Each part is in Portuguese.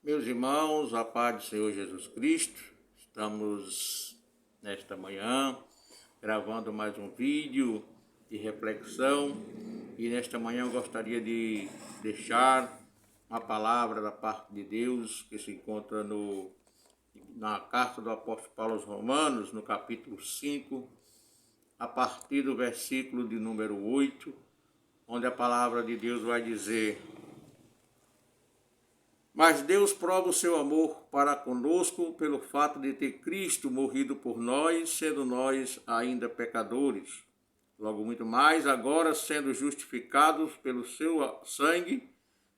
Meus irmãos, a paz do Senhor Jesus Cristo, estamos nesta manhã gravando mais um vídeo de reflexão e nesta manhã eu gostaria de deixar uma palavra da parte de Deus que se encontra na carta do apóstolo Paulo aos Romanos, no capítulo 5, a partir do versículo de número 8, onde a palavra de Deus vai dizer: mas Deus prova o seu amor para conosco pelo fato de ter Cristo morrido por nós, sendo nós ainda pecadores. Logo muito mais, agora sendo justificados pelo seu sangue,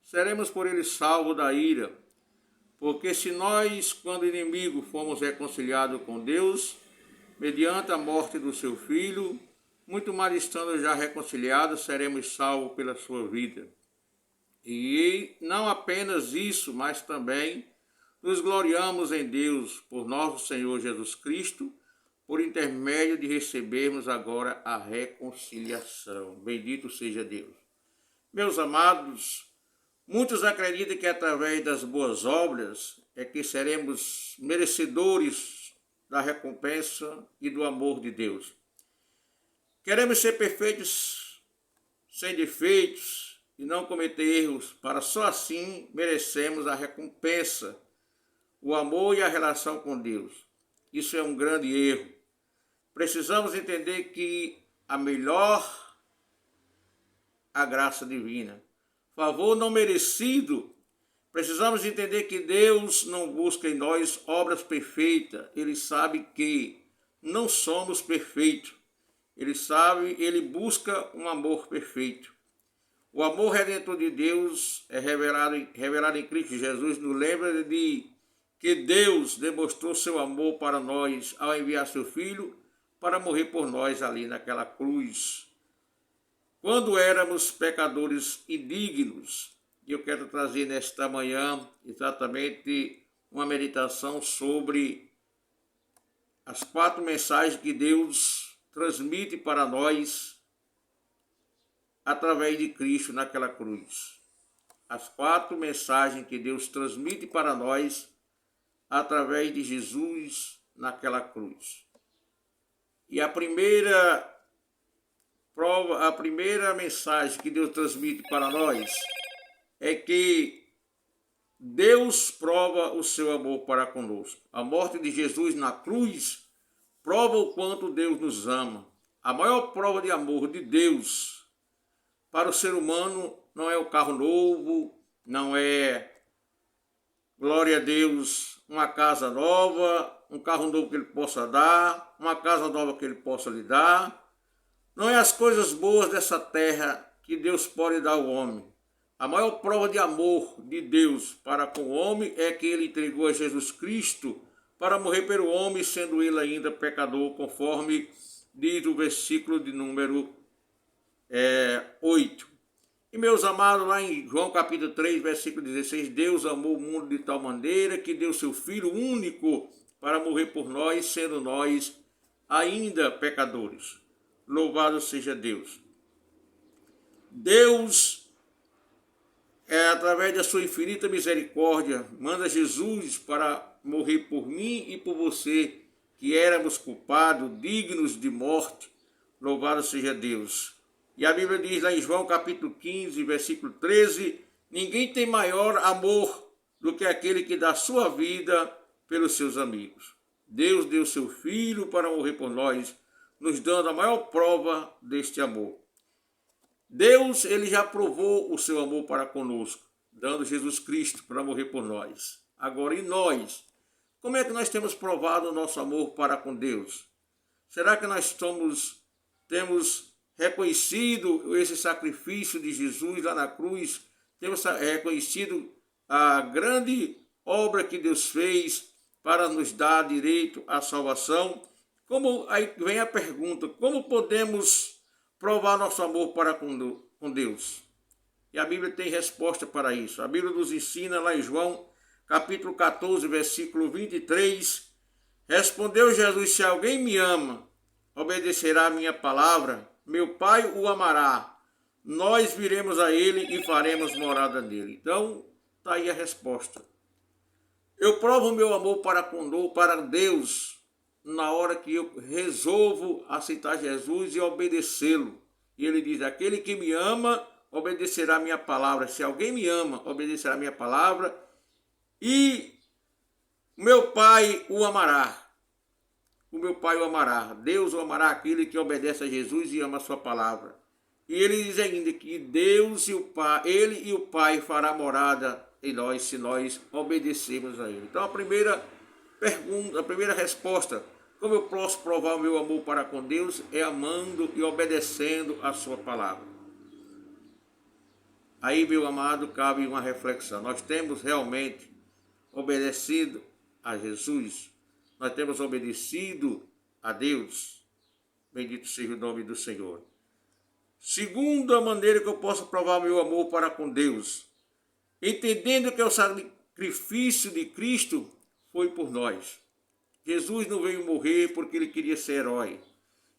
seremos por ele salvos da ira. Porque se nós, quando inimigo, fomos reconciliados com Deus, mediante a morte do seu Filho, muito mais estando já reconciliados, seremos salvos pela sua vida. E não apenas isso, mas também nos gloriamos em Deus por nosso Senhor Jesus Cristo, por intermédio de recebermos agora a reconciliação. Bendito seja Deus. Meus amados, muitos acreditam que através das boas obras é que seremos merecedores da recompensa e do amor de Deus. Queremos ser perfeitos, sem defeitos, e não cometer erros, para só assim merecemos a recompensa, o amor e a relação com Deus. Isso é um grande erro. Precisamos entender que a graça divina, favor não merecido. Precisamos entender que Deus não busca em nós obras perfeitas. Ele sabe que não somos perfeitos. Ele busca um amor perfeito. O amor redentor de Deus é revelado em Cristo Jesus. Nos lembra de que Deus demonstrou seu amor para nós ao enviar seu Filho para morrer por nós ali naquela cruz, quando éramos pecadores indignos. E eu quero trazer nesta manhã exatamente uma meditação sobre as 4 mensagens que Deus transmite para nós através de Cristo naquela cruz. As 4 mensagens que Deus transmite para nós através de Jesus naquela cruz. E a primeira mensagem que Deus transmite para nós é que Deus prova o seu amor para conosco. A morte de Jesus na cruz prova o quanto Deus nos ama. A maior prova de amor de Deus para o ser humano não é o carro novo, não é, glória a Deus, uma casa nova, um carro novo que ele possa dar, uma casa nova que ele possa lhe dar. Não é as coisas boas dessa terra que Deus pode dar ao homem. A maior prova de amor de Deus para com o homem é que ele entregou a Jesus Cristo para morrer pelo homem, sendo ele ainda pecador, conforme diz o versículo de número 8. E meus amados, lá em João capítulo 3, versículo 16, Deus amou o mundo de tal maneira que deu seu Filho único para morrer por nós, sendo nós ainda pecadores. Louvado seja Deus. Deus, através da sua infinita misericórdia, manda Jesus para morrer por mim e por você, que éramos culpados, dignos de morte. Louvado seja Deus. E a Bíblia diz lá em João capítulo 15, versículo 13, ninguém tem maior amor do que aquele que dá sua vida pelos seus amigos. Deus deu seu Filho para morrer por nós, nos dando a maior prova deste amor. Deus, ele já provou o seu amor para conosco, dando Jesus Cristo para morrer por nós. Agora, e nós? Como é que nós temos provado o nosso amor para com Deus? Será que nós temos reconhecido esse sacrifício de Jesus lá na cruz? Temos reconhecido a grande obra que Deus fez para nos dar direito à salvação? Aí vem a pergunta: como podemos provar nosso amor para com Deus? E a Bíblia tem resposta para isso. A Bíblia nos ensina lá em João capítulo 14, versículo 23, respondeu Jesus: se alguém me ama, obedecerá a minha palavra, meu Pai o amará, nós viremos a ele e faremos morada nele. Então, está aí a resposta. Eu provo o meu amor para Deus na hora que eu resolvo aceitar Jesus e obedecê-lo. E ele diz, aquele que me ama, obedecerá a minha palavra. Se alguém me ama, obedecerá a minha palavra. E meu Pai o amará. O meu Pai o amará. Deus o amará aquele que obedece a Jesus e ama a sua palavra. E ele diz ainda que Deus e o Pai, ele e o Pai fará morada em nós se nós obedecermos a ele. Então a primeira pergunta, a primeira resposta, como eu posso provar o meu amor para com Deus, é amando e obedecendo a sua palavra. Aí, meu amado, cabe uma reflexão. Nós temos realmente obedecido a Jesus? Nós temos obedecido a Deus? Bendito seja o nome do Senhor. Segunda maneira que eu posso provar meu amor para com Deus, entendendo que o sacrifício de Cristo foi por nós. Jesus não veio morrer porque ele queria ser herói.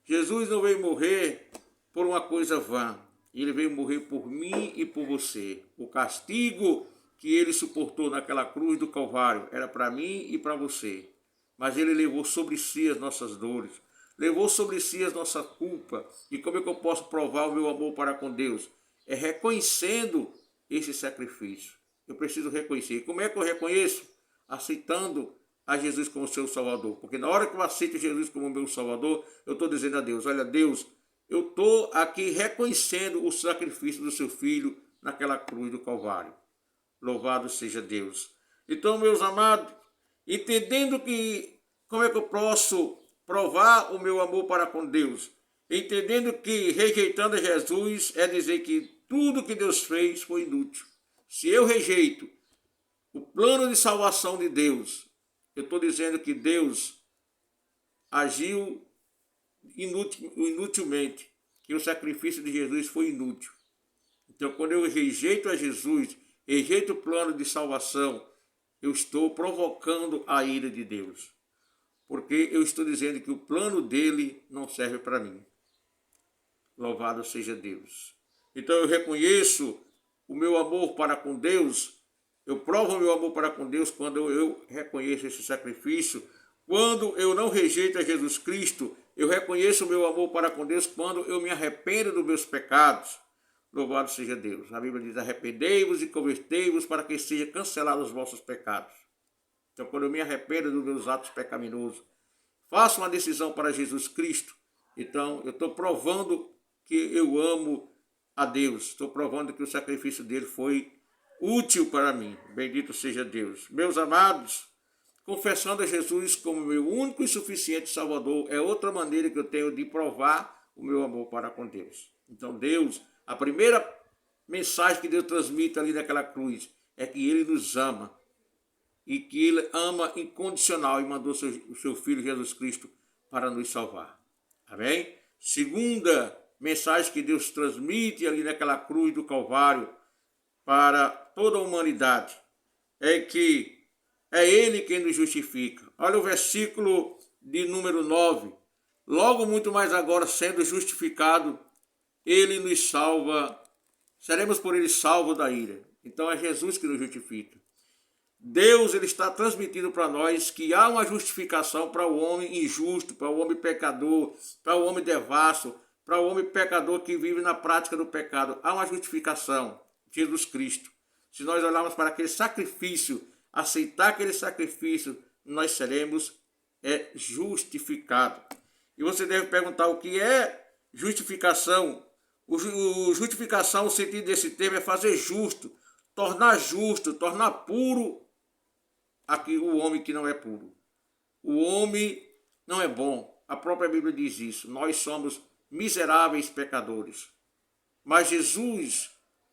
Jesus não veio morrer por uma coisa vã. Ele veio morrer por mim e por você. O castigo que ele suportou naquela cruz do Calvário era para mim e para você. Mas ele levou sobre si as nossas dores. Levou sobre si a nossa culpa. E como é que eu posso provar o meu amor para com Deus? É reconhecendo esse sacrifício. Eu preciso reconhecer. E como é que eu reconheço? Aceitando a Jesus como seu Salvador. Porque na hora que eu aceito Jesus como meu Salvador, eu estou dizendo a Deus, olha Deus, eu estou aqui reconhecendo o sacrifício do seu Filho naquela cruz do Calvário. Louvado seja Deus. Então, meus amados, entendendo que como é que eu posso provar o meu amor para com Deus, entendendo que rejeitando a Jesus é dizer que tudo que Deus fez foi inútil. Se eu rejeito o plano de salvação de Deus, eu estou dizendo que Deus agiu inutilmente, que o sacrifício de Jesus foi inútil. Então, quando eu rejeito a Jesus, rejeito o plano de salvação, eu estou provocando a ira de Deus. Porque eu estou dizendo que o plano dele não serve para mim. Louvado seja Deus. Então eu reconheço o meu amor para com Deus, eu provo o meu amor para com Deus quando eu reconheço esse sacrifício. Quando eu não rejeito a Jesus Cristo, eu reconheço o meu amor para com Deus quando eu me arrependo dos meus pecados. Louvado seja Deus. A Bíblia diz, arrependei-vos e convertei-vos para que sejam cancelados os vossos pecados. Então, quando eu me arrependo dos meus atos pecaminosos, faço uma decisão para Jesus Cristo, então eu estou provando que eu amo a Deus. Estou provando que o sacrifício dele foi útil para mim. Bendito seja Deus. Meus amados, confessando a Jesus como meu único e suficiente Salvador é outra maneira que eu tenho de provar o meu amor para com Deus. Então Deus, a primeira mensagem que Deus transmite ali naquela cruz é que ele nos ama. E que ele ama incondicional e mandou o seu Filho Jesus Cristo para nos salvar. Amém? Segunda mensagem que Deus transmite ali naquela cruz do Calvário para toda a humanidade é que é ele quem nos justifica. Olha o versículo de número 9. Logo muito mais agora, sendo justificado, ele nos salva, seremos por ele salvos da ira. Então é Jesus que nos justifica. Deus ele está transmitindo para nós que há uma justificação para o homem injusto, para o homem pecador, para o homem devasso, para o homem pecador que vive na prática do pecado. Há uma justificação, Jesus Cristo. Se nós olharmos para aquele sacrifício, aceitar aquele sacrifício, nós seremos justificados. E você deve perguntar o que é justificação. Justificação, o sentido desse termo é fazer justo, tornar puro aqui o homem que não é puro. O homem não é bom. A própria Bíblia diz isso. Nós somos miseráveis pecadores. Mas Jesus,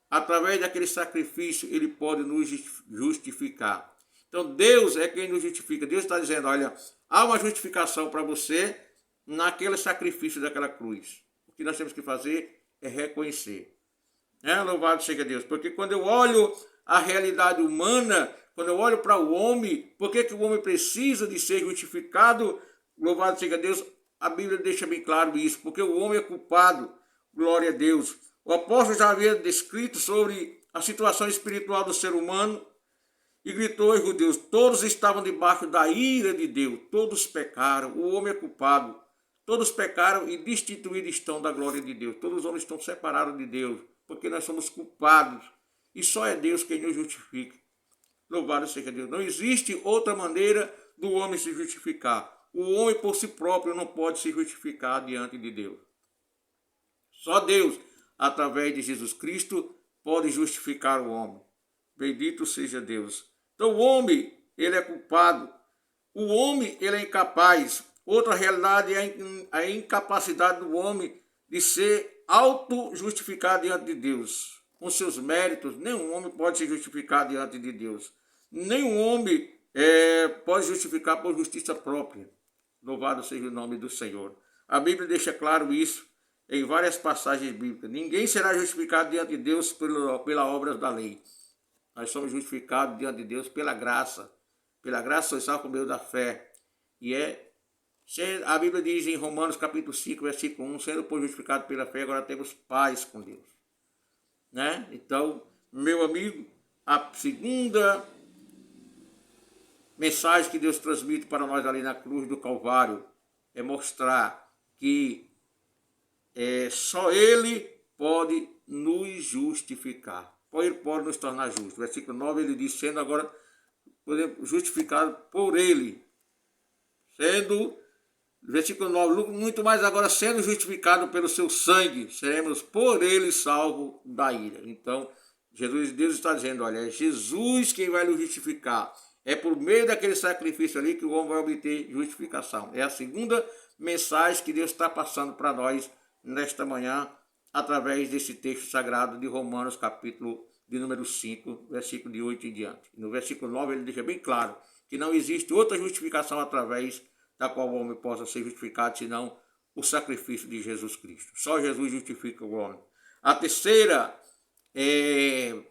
através daquele sacrifício, ele pode nos justificar. Então Deus é quem nos justifica. Deus está dizendo, olha, há uma justificação para você naquele sacrifício daquela cruz. O que nós temos que fazer é reconhecer. Louvado seja Deus. Porque quando eu olho a realidade humana, quando eu olho para o homem, por que o homem precisa de ser justificado? Louvado seja Deus, a Bíblia deixa bem claro isso, porque o homem é culpado, glória a Deus. O apóstolo já havia descrito sobre a situação espiritual do ser humano, e gritou aos judeus: todos estavam debaixo da ira de Deus, todos pecaram, o homem é culpado, todos pecaram e destituídos estão da glória de Deus. Todos os homens estão separados de Deus, porque nós somos culpados, e só é Deus quem nos justifica. Louvado seja Deus. Não existe outra maneira do homem se justificar. O homem por si próprio não pode se justificar diante de Deus. Só Deus, através de Jesus Cristo, pode justificar o homem. Bendito seja Deus. Então o homem, ele é culpado. O homem, ele é incapaz. Outra realidade é a incapacidade do homem de ser auto-justificado diante de Deus. Com seus méritos, nenhum homem pode se justificar diante de Deus. Nenhum homem pode justificar por justiça própria. Louvado seja o nome do Senhor. A Bíblia deixa claro isso em várias passagens bíblicas. Ninguém será justificado diante de Deus pela obra da lei. Nós somos justificados diante de Deus pela graça. Pela graça sois salvos por meio da fé. E a Bíblia diz em Romanos capítulo 5, versículo 1, sendo por justificado pela fé, agora temos paz com Deus. Né? Então, meu amigo, a segunda mensagem que Deus transmite para nós ali na cruz do Calvário é mostrar que só Ele pode nos justificar. Ele pode nos tornar justos. Versículo 9 ele diz, sendo agora justificado por Ele. Versículo 9, muito mais agora sendo justificado pelo seu sangue, seremos por Ele salvos da ira. Então, Deus está dizendo, olha, é Jesus quem vai nos justificar. É por meio daquele sacrifício ali que o homem vai obter justificação. É a segunda mensagem que Deus está passando para nós nesta manhã, através desse texto sagrado de Romanos, capítulo de número 5, versículo de 8 em diante. No versículo 9 ele deixa bem claro que não existe outra justificação através da qual o homem possa ser justificado, senão o sacrifício de Jesus Cristo. Só Jesus justifica o homem. A terceira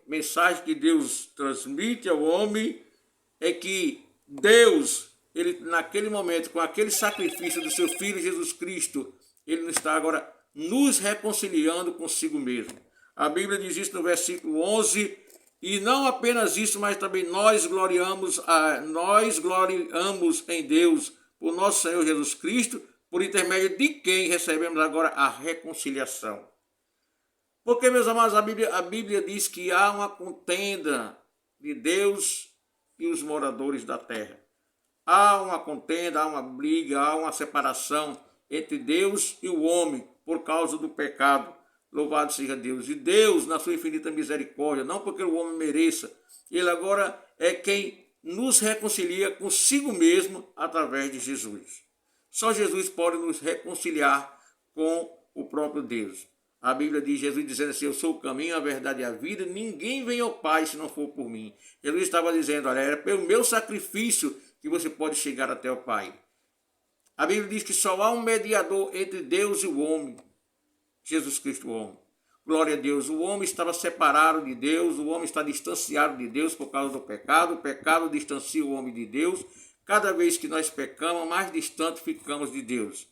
mensagem que Deus transmite ao homem é que Deus, ele naquele momento, com aquele sacrifício do seu Filho Jesus Cristo, ele está agora nos reconciliando consigo mesmo. A Bíblia diz isso no versículo 11, e não apenas isso, mas também nós gloriamos em Deus, por nosso Senhor Jesus Cristo, por intermédio de quem recebemos agora a reconciliação. Porque, meus amados, a Bíblia diz que há uma contenda de Deus e os moradores da terra. Há uma contenda, há uma briga, há uma separação entre Deus e o homem por causa do pecado. Louvado seja Deus. E Deus, na sua infinita misericórdia, não porque o homem mereça, ele agora é quem nos reconcilia consigo mesmo através de Jesus. Só Jesus pode nos reconciliar com o próprio Deus. A Bíblia diz, Jesus dizendo assim, eu sou o caminho, a verdade e a vida, ninguém vem ao Pai se não for por mim. Jesus estava dizendo, olha, era pelo meu sacrifício que você pode chegar até o Pai. A Bíblia diz que só há um mediador entre Deus e o homem, Jesus Cristo o homem. Glória a Deus, o homem estava separado de Deus, o homem está distanciado de Deus por causa do pecado, o pecado distancia o homem de Deus. Cada vez que nós pecamos, mais distante ficamos de Deus.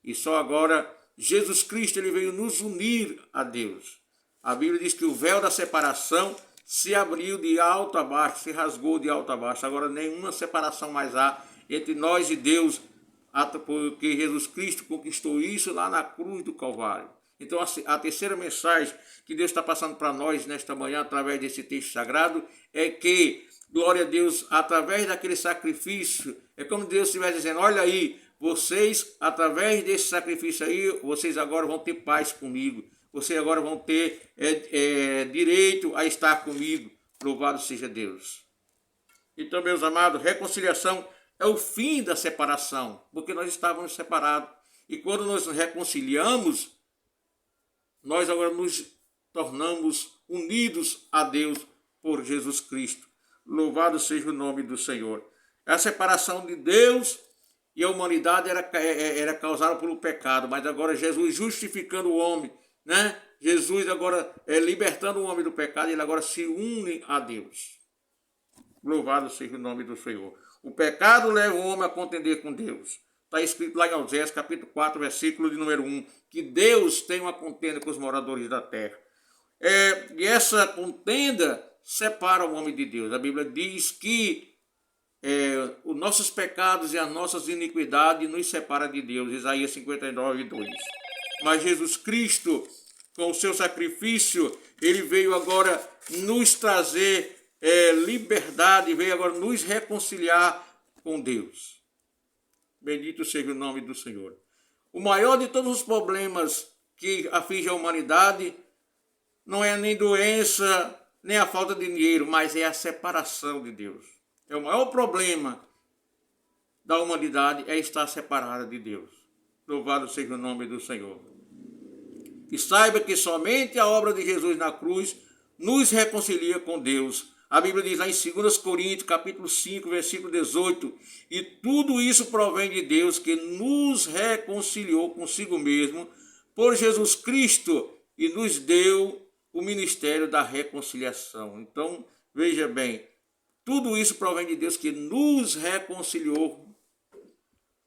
E só agora Jesus Cristo ele veio nos unir a Deus. A Bíblia diz que o véu da separação se abriu de alto a baixo, se rasgou de alto a baixo. Agora nenhuma separação mais há entre nós e Deus, porque Jesus Cristo conquistou isso lá na cruz do Calvário. Então a terceira mensagem que Deus está passando para nós nesta manhã, através desse texto sagrado, é que, glória a Deus, através daquele sacrifício, é como Deus estivesse dizendo, olha aí, vocês, através desse sacrifício aí, vocês agora vão ter paz comigo. Vocês agora vão ter direito a estar comigo. Louvado seja Deus. Então, meus amados, reconciliação é o fim da separação, porque nós estávamos separados. E quando nós nos reconciliamos, nós agora nos tornamos unidos a Deus por Jesus Cristo. Louvado seja o nome do Senhor. A separação de Deus e a humanidade era causada pelo pecado, mas agora Jesus justificando o homem, né? Jesus agora libertando o homem do pecado, ele agora se une a Deus. Louvado seja o nome do Senhor. O pecado leva o homem a contender com Deus. Está escrito lá em Oséias, capítulo 4, versículo de número 1, que Deus tem uma contenda com os moradores da terra. E essa contenda separa o homem de Deus. A Bíblia diz que os nossos pecados e as nossas iniquidades nos separam de Deus. Isaías 59, 2. Mas Jesus Cristo, com o seu sacrifício, ele veio agora nos trazer liberdade, veio agora nos reconciliar com Deus. Bendito seja o nome do Senhor. O maior de todos os problemas que aflige a humanidade não é nem doença, nem a falta de dinheiro, mas é a separação de Deus. É o maior problema da humanidade, é estar separada de Deus. Louvado seja o nome do Senhor. E saiba que somente a obra de Jesus na cruz nos reconcilia com Deus. A Bíblia diz lá em 2 Coríntios, capítulo 5, versículo 18, e tudo isso provém de Deus, que nos reconciliou consigo mesmo por Jesus Cristo e nos deu o ministério da reconciliação. Então, veja bem, tudo isso provém de Deus, que nos reconciliou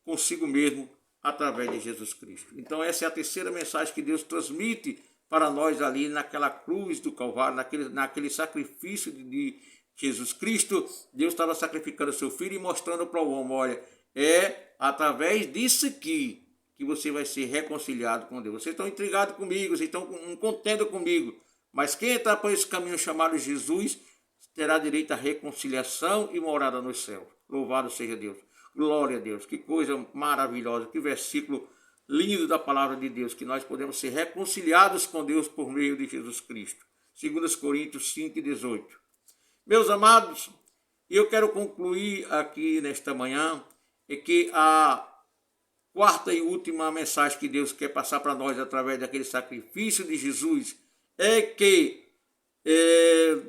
consigo mesmo através de Jesus Cristo. Então, essa é a terceira mensagem que Deus transmite para nós ali naquela cruz do Calvário, naquele sacrifício de Jesus Cristo. Deus estava sacrificando o seu filho e mostrando para o homem, olha, é através disso aqui que você vai ser reconciliado com Deus. Vocês estão intrigados comigo, vocês estão contentes comigo, mas quem entrar por esse caminho chamado Jesus terá direito à reconciliação e morada no céu. Louvado seja Deus. Glória a Deus. Que coisa maravilhosa, que versículo lindo da palavra de Deus, que nós podemos ser reconciliados com Deus por meio de Jesus Cristo. 2 Coríntios 5, 18. Meus amados, eu quero concluir aqui nesta manhã que a quarta e última mensagem que Deus quer passar para nós através daquele sacrifício de Jesus é que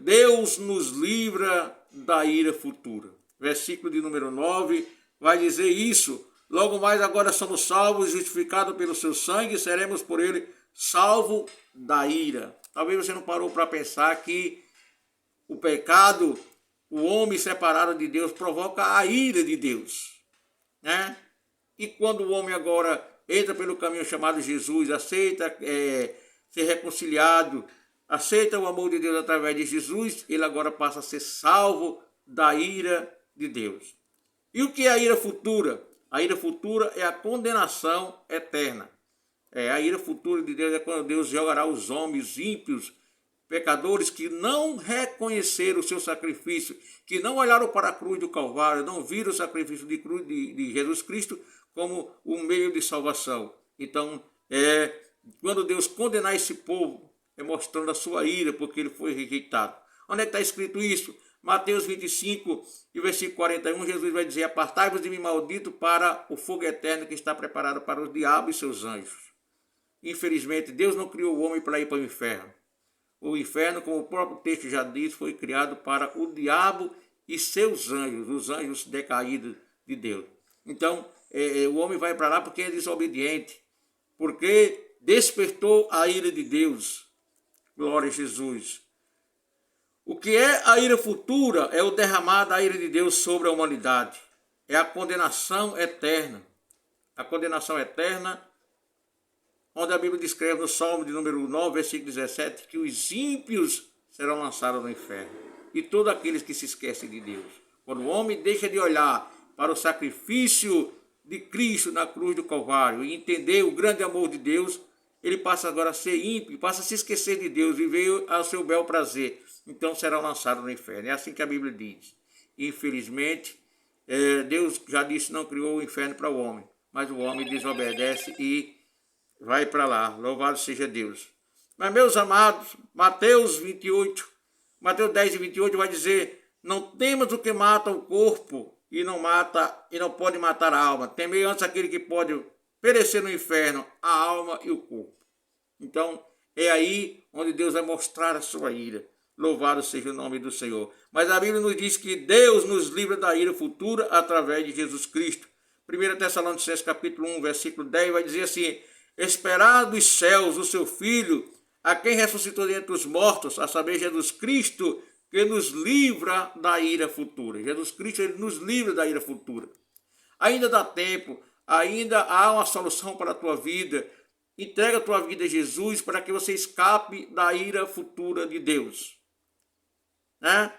Deus nos livra da ira futura. Versículo de número 9 vai dizer isso. Logo mais agora somos salvos, justificados pelo seu sangue, e seremos por ele salvos da ira. Talvez você não parou para pensar que o pecado, o homem separado de Deus, provoca a ira de Deus, né? E quando o homem agora entra pelo caminho chamado Jesus, aceita ser reconciliado, aceita o amor de Deus através de Jesus, ele agora passa a ser salvo da ira de Deus. E o que é a ira futura? A ira futura é a condenação eterna. A ira futura de Deus é quando Deus jogará os homens ímpios, pecadores que não reconheceram o seu sacrifício, que não olharam para a cruz do Calvário, não viram o sacrifício de cruz de Jesus Cristo como o meio de salvação. Então, quando Deus condenar esse povo, é mostrando a sua ira, porque ele foi rejeitado. Onde é que está escrito isso? Mateus 25 e versículo 41, Jesus vai dizer: apartai-vos de mim, maldito, para o fogo eterno que está preparado para o diabo e seus anjos. Infelizmente, Deus não criou o homem para ir para o inferno. O inferno, como o próprio texto já diz, foi criado para o diabo e seus anjos, os anjos decaídos de Deus. Então, o homem vai para lá porque é desobediente, porque despertou a ira de Deus. Glória a Jesus. O que é a ira futura? É o derramar da ira de Deus sobre a humanidade. É a condenação eterna. A condenação eterna, onde a Bíblia descreve no Salmo de número 9, versículo 17, que os ímpios serão lançados no inferno. E todos aqueles que se esquecem de Deus. Quando o homem deixa de olhar para o sacrifício de Cristo na cruz do Calvário e entender o grande amor de Deus, ele passa agora a ser ímpio, passa a se esquecer de Deus, viver ao seu bel prazer. Então será lançado no inferno. É assim que a Bíblia diz. Infelizmente, Deus já disse que não criou o inferno para o homem, mas o homem desobedece e vai para lá. Louvado seja Deus. Mas, meus amados, Mateus 10 e 28 vai dizer: não temas o que mata o corpo e não pode matar a alma. Temei antes aquele que pode perecer no inferno, a alma e o corpo. Então, é aí onde Deus vai mostrar a sua ira. Louvado seja o nome do Senhor. Mas a Bíblia nos diz que Deus nos livra da ira futura através de Jesus Cristo. 1 Tessalonicenses capítulo 1, versículo 10 vai dizer assim: esperar dos céus o seu Filho, a quem ressuscitou dentre os mortos, a saber, Jesus Cristo, que nos livra da ira futura. Jesus Cristo, ele nos livra da ira futura. Ainda dá tempo, ainda há uma solução para a tua vida. Entrega a tua vida a Jesus para que você escape da ira futura de Deus. né?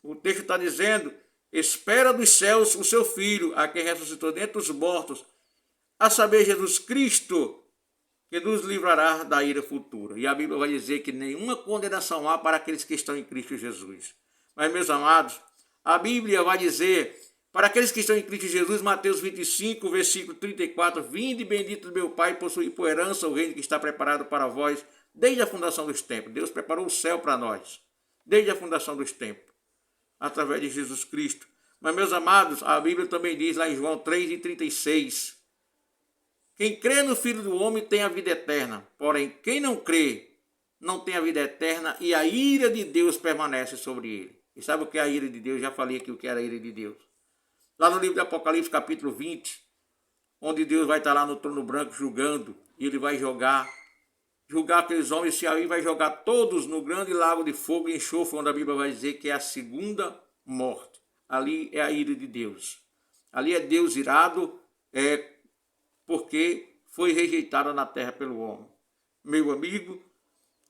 O texto está dizendo, espera dos céus o seu Filho, a quem ressuscitou dentre os mortos, a saber, Jesus Cristo, que nos livrará da ira futura. E a Bíblia vai dizer que nenhuma condenação há para aqueles que estão em Cristo Jesus. Mas, meus amados, a Bíblia vai dizer, para aqueles que estão em Cristo Jesus, Mateus 25, versículo 34, vinde bendito do meu Pai, possuir por herança o reino que está preparado para vós desde a fundação dos tempos. Deus preparou o céu para nós, desde a fundação dos tempos, através de Jesus Cristo. Mas, meus amados, a Bíblia também diz lá em João 3,36, quem crê no Filho do Homem tem a vida eterna, porém quem não crê não tem a vida eterna e a ira de Deus permanece sobre ele. E sabe o que é a ira de Deus? Já falei aqui o que era a ira de Deus. Lá no livro de Apocalipse, capítulo 20, onde Deus vai estar lá no trono branco julgando, e ele vai julgar aqueles homens, e aí vai jogar todos no grande lago de fogo e enxofre, onde a Bíblia vai dizer que é a segunda morte. Ali é a ira de Deus. Ali é Deus irado, porque foi rejeitada na terra pelo homem. Meu amigo,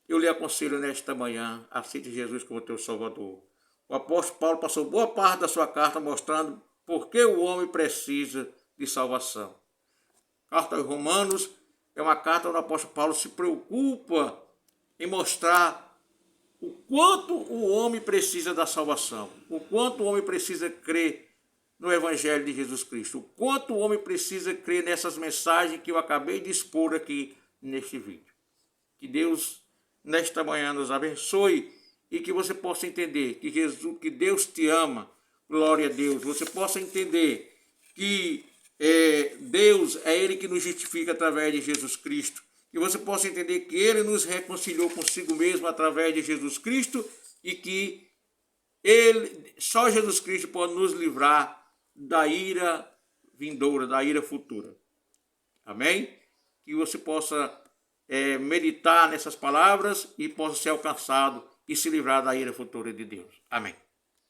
eu lhe aconselho nesta manhã, aceite Jesus como teu Salvador. O apóstolo Paulo passou boa parte da sua carta mostrando por que o homem precisa de salvação. Carta aos Romanos é uma carta onde o apóstolo Paulo se preocupa em mostrar o quanto o homem precisa da salvação, o quanto o homem precisa crer no Evangelho de Jesus Cristo, o quanto o homem precisa crer nessas mensagens que eu acabei de expor aqui neste vídeo. Que Deus, nesta manhã, nos abençoe e que você possa entender que Deus te ama, glória a Deus. Você possa entender que Deus é Ele que nos justifica através de Jesus Cristo. Que você possa entender que Ele nos reconciliou consigo mesmo através de Jesus Cristo e que só Jesus Cristo pode nos livrar da ira vindoura, da ira futura. Amém? Que você possa meditar nessas palavras e possa ser alcançado e se livrar da ira futura de Deus. Amém.